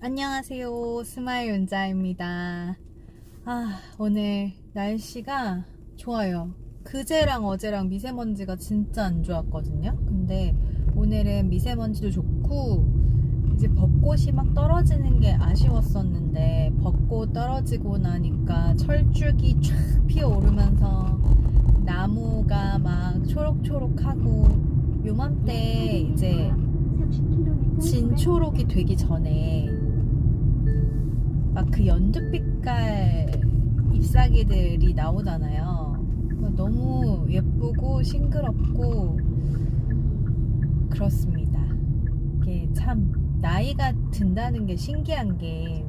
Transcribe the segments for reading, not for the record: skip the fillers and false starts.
안녕하세요. 스마일 윤자입니다. 오늘 날씨가 좋아요. 그제랑 어제랑 미세먼지가 진짜 안 좋았거든요. 근데 오늘은 미세먼지도 좋고, 이제 벚꽃이 막 떨어지는 게 아쉬웠었는데, 벚꽃 떨어지고 나니까 철쭉이 쫙 피어오르면서 나무가 막 초록초록하고, 요맘때 이제 진초록이 되기 전에 막 그 연두빛깔 잎사귀들이 나오잖아요. 너무 예쁘고 싱그럽고 그렇습니다. 이게 참 나이가 든다는 게 신기한 게,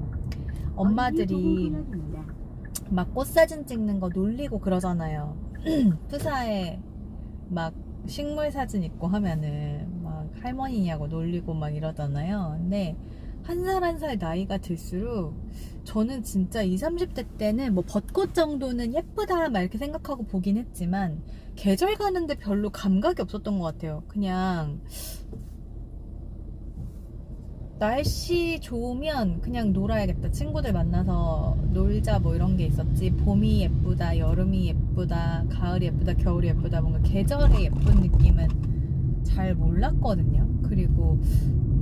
엄마들이 막 꽃사진 찍는 거 놀리고 그러잖아요. 푸사에 막 식물 사진 있고 하면은 막 할머니냐고 놀리고 막 이러잖아요. 근데 한 살 한 살 나이가 들수록 저는 진짜 20, 30대 때는 뭐 벚꽃 정도는 예쁘다 막 이렇게 생각하고 보긴 했지만, 계절 가는데 별로 감각이 없었던 것 같아요. 그냥 날씨 좋으면 그냥 놀아야겠다, 친구들 만나서 놀자 뭐 이런 게 있었지, 봄이 예쁘다, 여름이 예쁘다, 가을이 예쁘다, 겨울이 예쁘다, 뭔가 계절의 예쁜 느낌은 잘 몰랐거든요. 그리고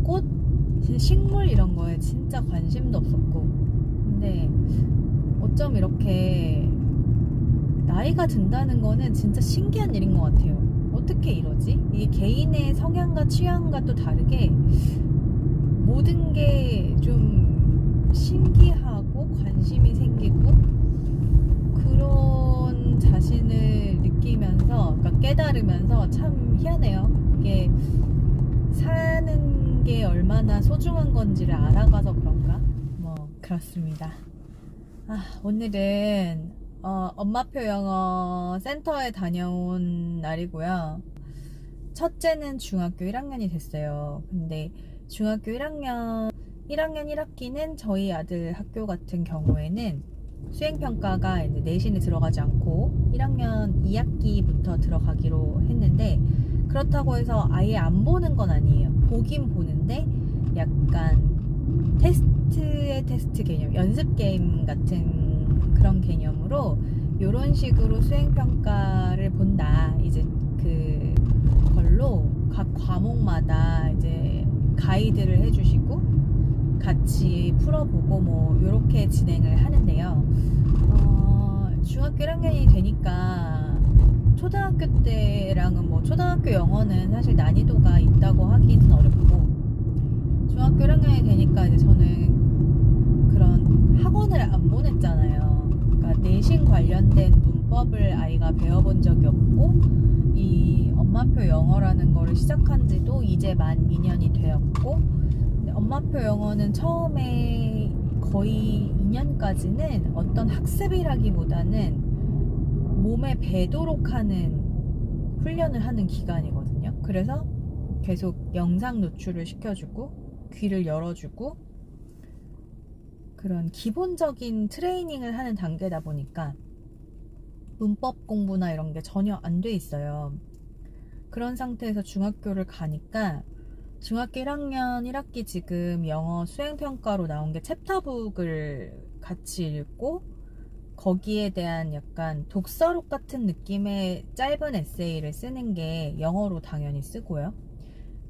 꽃, 식물 이런 거에 진짜 관심도 없었고. 근데 어쩜 이렇게 나이가 든다는 거는 진짜 신기한 일인 것 같아요. 어떻게 이러지? 이게 개인의 성향과 취향과 또 다르게 모든 게 좀 신기하고 관심이 생기고, 그런 자신을 느끼면서, 그러니까 깨달으면서 참 희한해요. 이게 사는 게 얼마나 소중한 건지를 알아가서 그런가? 뭐 그렇습니다. 오늘은 엄마표 영어 센터에 다녀온 날이고요. 첫째는 중학교 1학년이 됐어요. 근데 중학교 1학년 1학기는 저희 아들 학교 같은 경우에는 수행평가가 이제 내신에 들어가지 않고 1학년 2학기부터 들어가기로 했는데, 그렇다고 해서 아예 안 보는 건 아니에요. 보긴 보는데 약간 테스트의 테스트 개념, 연습 게임 같은 그런 개념으로 이런 식으로 수행평가를 본다. 이제 그걸로 각 과목마다 이제 가이드를 해주시고 같이 풀어보고 뭐 이렇게 진행을 하는데요. 중학교 1학년이 되니까 초등학교 때랑은, 뭐 초등학교 영어는 사실 난이도가 있다고 하기는 어렵고, 중학교 1학년이 되니까 이제 저는 그런 학원을 안 보냈잖아요. 그러니까 내신 관련된 문법을 아이가 배워본 적이 없고, 이 엄마표 영어라는 거를 시작한 지도 이제 만 2년이 되었고, 엄마표 영어는 처음에 거의 2년까지는 어떤 학습이라기보다는 몸에 배도록 하는 훈련을 하는 기간이거든요. 그래서 계속 영상 노출을 시켜주고 귀를 열어주고 그런 기본적인 트레이닝을 하는 단계다 보니까 문법 공부나 이런 게 전혀 안 돼 있어요. 그런 상태에서 중학교를 가니까 중학교 1학년 1학기 지금 영어 수행평가로 나온 게 챕터북을 같이 읽고, 거기에 대한 약간 독서록 같은 느낌의 짧은 에세이를 쓰는 게 영어로 당연히 쓰고요.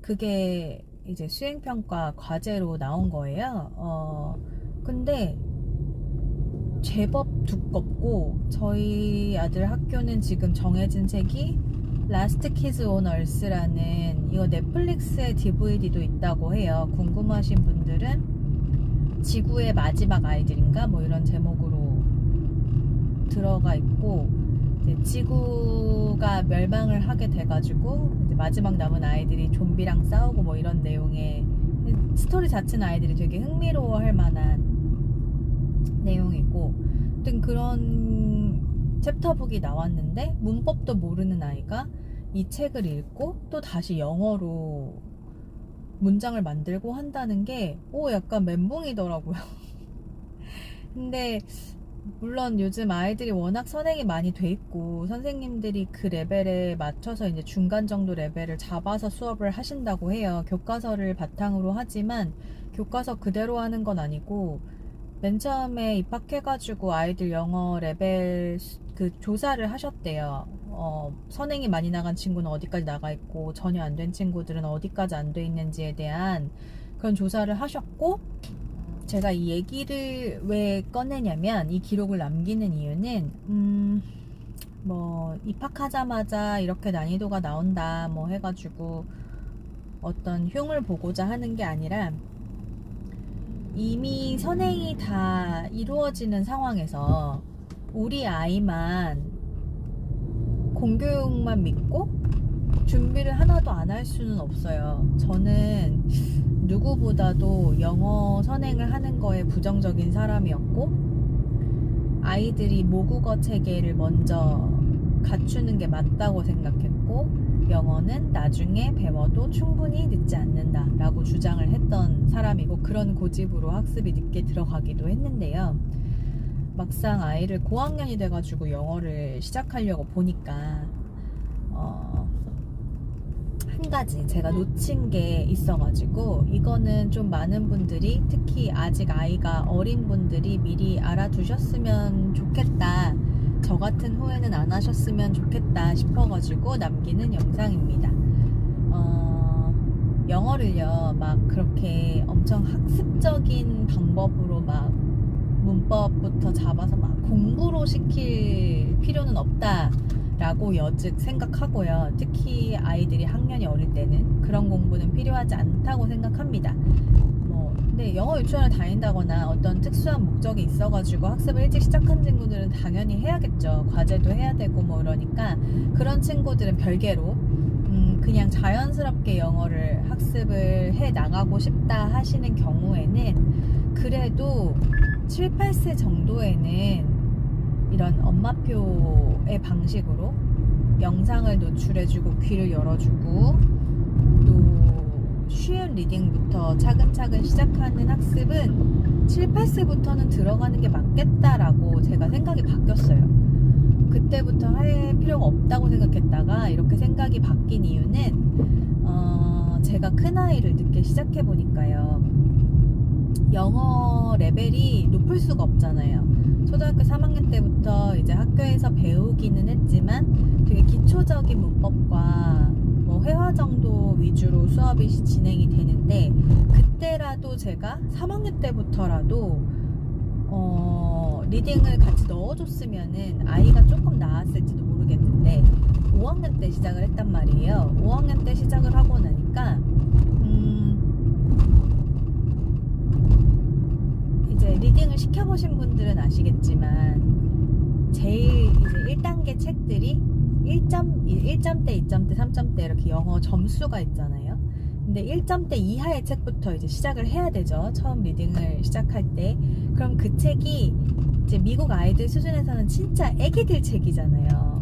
그게 이제 수행평가 과제로 나온 거예요. 근데 제법 두껍고, 저희 아들 학교는 지금 정해진 책이 Last Kids on Earth라는, 이거 넷플릭스에 DVD도 있다고 해요. 궁금하신 분들은 지구의 마지막 아이들인가 뭐 이런 제목으로 들어가 있고, 이제 지구가 멸망을 하게 돼가지고 이제 마지막 남은 아이들이 좀비랑 싸우고 뭐 이런 내용의 스토리 자체는 아이들이 되게 흥미로워할 만한 내용이고, 아무튼 그런 챕터북이 나왔는데 문법도 모르는 아이가 이 책을 읽고 또 다시 영어로 문장을 만들고 한다는 게 약간 멘붕이더라고요. 근데 물론 요즘 아이들이 워낙 선행이 많이 돼 있고 선생님들이 그 레벨에 맞춰서 이제 중간 정도 레벨을 잡아서 수업을 하신다고 해요. 교과서를 바탕으로 하지만 교과서 그대로 하는 건 아니고 맨 처음에 입학해가지고 아이들 영어 레벨 그 조사를 하셨대요. 선행이 많이 나간 친구는 어디까지 나가 있고 전혀 안 된 친구들은 어디까지 안 돼 있는지에 대한 그런 조사를 하셨고, 제가 이 얘기를 왜 꺼내냐면, 이 기록을 남기는 이유는 뭐 입학하자마자 이렇게 난이도가 나온다 뭐 해가지고 어떤 흉을 보고자 하는 게 아니라, 이미 선행이 다 이루어지는 상황에서 우리 아이만 공교육만 믿고 준비를 하나도 안 할 수는 없어요. 저는 누구보다도 영어 선행을 하는 거에 부정적인 사람이었고, 아이들이 모국어 체계를 먼저 갖추는 게 맞다고 생각했고, 영어는 나중에 배워도 충분히 늦지 않는다 라고 주장을 했던 사람이고, 그런 고집으로 학습이 늦게 들어가기도 했는데요. 막상 아이를 고학년이 돼가지고 영어를 시작하려고 보니까 한 가지 제가 놓친 게 있어가지고, 이거는 좀 많은 분들이, 특히 아직 아이가 어린 분들이 미리 알아두셨으면 좋겠다, 저 같은 후회는 안 하셨으면 좋겠다 싶어가지고 남기는 영상입니다. 영어를요 막 그렇게 엄청 학습적인 방법으로 막 문법부터 잡아서 막 공부로 시킬 필요는 없다 라고 여즉 생각하고요. 특히 아이들이 학년이 어릴 때는 그런 공부는 필요하지 않다고 생각합니다. 근데 영어 유치원을 다닌다거나 어떤 특수한 목적이 있어가지고 학습을 일찍 시작한 친구들은 당연히 해야겠죠. 과제도 해야 되고 뭐 이러니까, 그런 친구들은 별개로 그냥 자연스럽게 영어를 학습을 해 나가고 싶다 하시는 경우에는, 그래도 7, 8세 정도에는 이런 엄마표의 방식으로 영상을 노출해주고 귀를 열어주고, 또 쉬운 리딩부터 차근차근 시작하는 학습은 7, 8세부터는 들어가는 게 맞겠다라고 제가 생각이 바뀌었어요. 그때부터 할 필요가 없다고 생각했다가 이렇게 생각이 바뀐 이유는 제가 큰아이를 늦게 시작해보니까요, 영어 레벨이 높을 수가 없잖아요. 초등학교 3학년 때부터 이제 학교에서 배우기는 했지만 되게 기초적인 문법과 뭐 회화 정도 위주로 수업이 진행이 되는데, 그때라도 제가 3학년 때부터라도 리딩을 같이 넣어줬으면은 아이가 조금 나았을지도 모르겠는데, 5학년 때 시작을 했단 말이에요. 5학년 때 시작을 하고 나니까 이제 리딩을 시켜보신 분들은 아시겠지만, 제일 이제 1단계 책들이 1점대, 2점대, 3점대 이렇게 영어 점수가 있잖아요. 근데 1점대 이하의 책부터 이제 시작을 해야 되죠. 처음 리딩을 시작할 때. 그럼 그 책이 이제 미국 아이들 수준에서는 진짜 애기들 책이잖아요.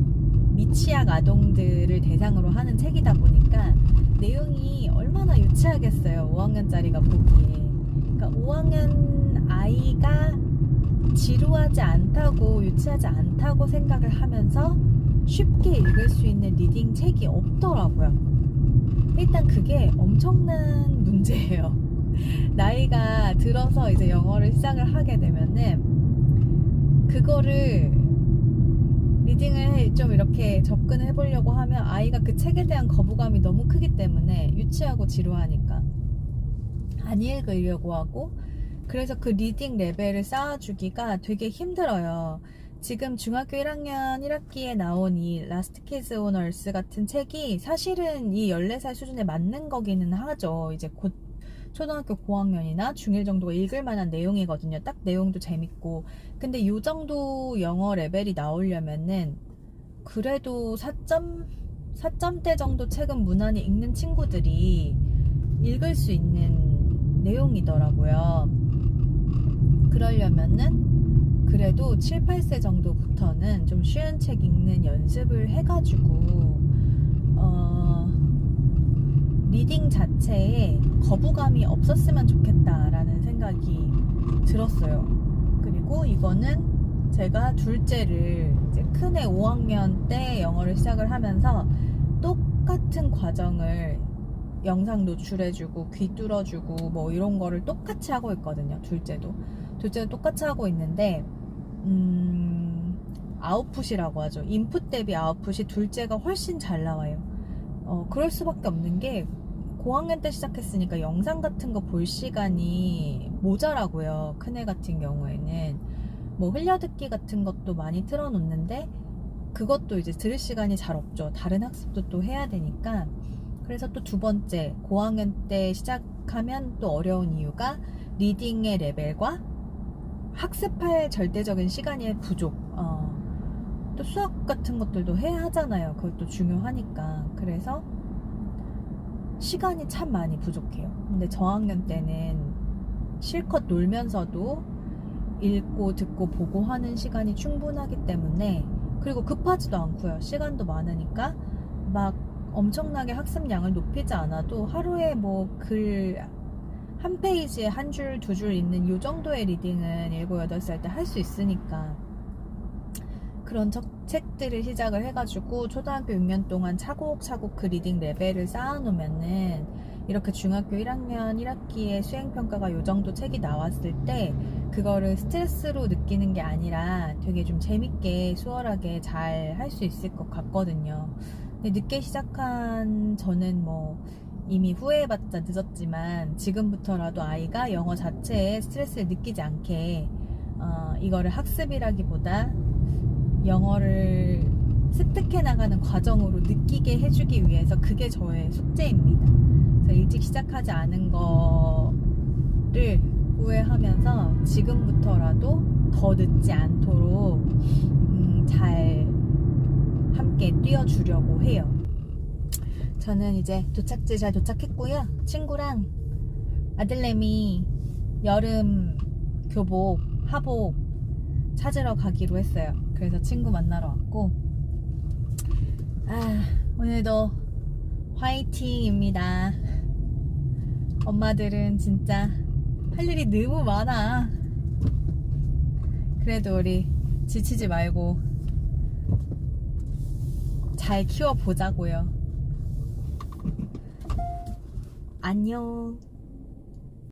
미취학 아동들을 대상으로 하는 책이다 보니까 내용이 얼마나 유치하겠어요, 5학년짜리가 보기에. 그러니까 5학년 아이가 지루하지 않다고, 유치하지 않다고 생각을 하면서 쉽게 읽을 수 있는 리딩 책이 없더라고요. 일단 그게 엄청난 문제예요. 나이가 들어서 이제 영어를 시작을 하게 되면은, 그거를 리딩을 좀 이렇게 접근을 해보려고 하면 아이가 그 책에 대한 거부감이 너무 크기 때문에, 유치하고 지루하니까 안 읽으려고 하고, 그래서 그 리딩 레벨을 쌓아주기가 되게 힘들어요. 지금 중학교 1학년 1학기에 나온 이 라스트 키즈 온 얼스 같은 책이 사실은 이 14살 수준에 맞는 거기는 하죠. 이제 곧 초등학교 고학년이나 중1 정도가 읽을 만한 내용이거든요. 딱 내용도 재밌고. 근데 이 정도 영어 레벨이 나오려면은 그래도 4점대 정도 책은 무난히 읽는 친구들이 읽을 수 있는 내용이더라고요. 그러려면은 그래도 7, 8세 정도부터는 좀 쉬운 책 읽는 연습을 해가지고 리딩 자체에 거부감이 없었으면 좋겠다라는 생각이 들었어요. 그리고 이거는 제가 둘째를 이제 큰애 5학년 때 영어를 시작을 하면서 똑같은 과정을 영상 노출해주고 귀 뚫어주고 뭐 이런 거를 똑같이 하고 있거든요. 둘째도 똑같이 하고 있는데 아웃풋이라고 하죠. 인풋 대비 아웃풋이 둘째가 훨씬 잘 나와요. 그럴 수밖에 없는 게 고학년 때 시작했으니까 영상 같은 거 볼 시간이 모자라고요. 큰애 같은 경우에는 뭐 흘려듣기 같은 것도 많이 틀어놓는데 그것도 이제 들을 시간이 잘 없죠. 다른 학습도 또 해야 되니까. 그래서 또 두 번째, 고학년 때 시작하면 또 어려운 이유가 리딩의 레벨과 학습할 절대적인 시간의 부족. 또 수학 같은 것들도 해야 하잖아요. 그것도 중요하니까. 그래서 시간이 참 많이 부족해요. 근데 저학년 때는 실컷 놀면서도 읽고 듣고 보고 하는 시간이 충분하기 때문에, 그리고 급하지도 않고요. 시간도 많으니까 막 엄청나게 학습량을 높이지 않아도 하루에 뭐 글 한 페이지에 한 줄, 두 줄 읽는 요 정도의 리딩은 7, 8살 때 할 수 있으니까 그런 책들을 시작을 해가지고 초등학교 6년 동안 차곡차곡 그 리딩 레벨을 쌓아놓으면은 이렇게 중학교 1학년 1학기에 수행평가가 요 정도 책이 나왔을 때 그거를 스트레스로 느끼는 게 아니라 되게 좀 재밌게 수월하게 잘 할 수 있을 것 같거든요. 근데 늦게 시작한 저는 뭐 이미 후회해봤자 늦었지만 지금부터라도 아이가 영어 자체에 스트레스를 느끼지 않게 이거를 학습이라기보다 영어를 습득해 나가는 과정으로 느끼게 해주기 위해서 그게 저의 숙제입니다. 그래서 일찍 시작하지 않은 거를 후회하면서 지금부터라도 더 늦지 않도록 잘 함께 뛰어주려고 해요. 저는 이제 도착지 잘 도착했고요. 친구랑 아들내미 여름 교복, 하복 찾으러 가기로 했어요. 그래서 친구 만나러 왔고, 오늘도 화이팅입니다. 엄마들은 진짜 할 일이 너무 많아. 그래도 우리 지치지 말고 잘 키워보자고요. 안녕.